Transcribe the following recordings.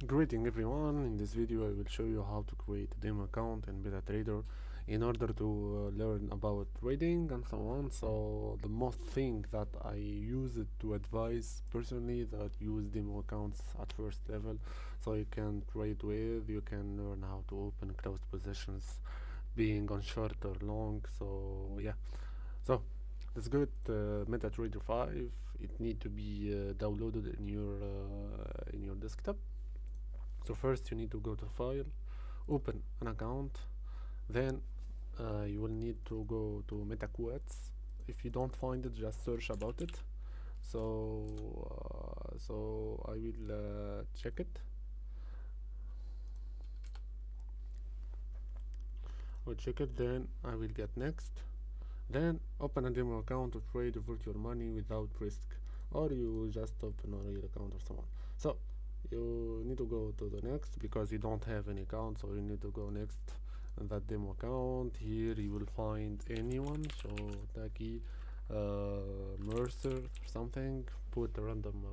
Greeting everyone. In this video I will show you how to create a demo account in MetaTrader in order to learn about trading and so on. So the most thing that I use it to advise personally that use demo accounts at first level, so you can trade with, you can learn how to open closed positions, being on short or long. So yeah, so let's go with MetaTrader 5. It need to be downloaded in your desktop. So first you need to go to file, open an account, then you will need to go to MetaQuets. If you don't find it, just search about it. So I will check it. I'll check it, then I will get next. Then open a demo account to trade virtual money without risk, or you just open a real account or so on. So you need to go to the next because you don't have any account, so you need to go next and that demo account. Here you will find anyone, so Taki, Mercer or something. Put a random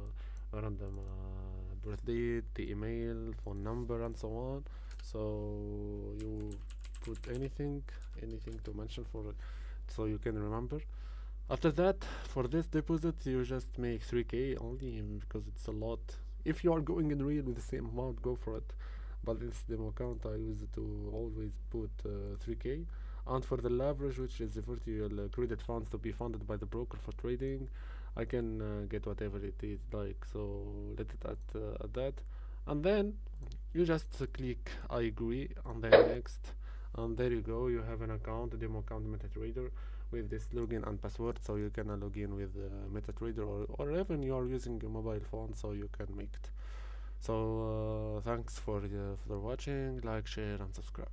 birth date, the email, phone number, and so on. So you put anything to mention for so you can remember. After that, for this deposit, you just make 3k only because it's a lot. If you are going in real with the same amount, go for it. But this demo account, I use it to always put 3k. And for the leverage, which is the virtual credit funds to be funded by the broker for trading, I can get whatever it is like. So let it at that. And then you just click I agree and then next. And there you go, you have an account, a demo account MetaTrader with this login and password, so you can log in with MetaTrader, or even you are using a mobile phone, so you can make it. So thanks for watching, like, share and subscribe.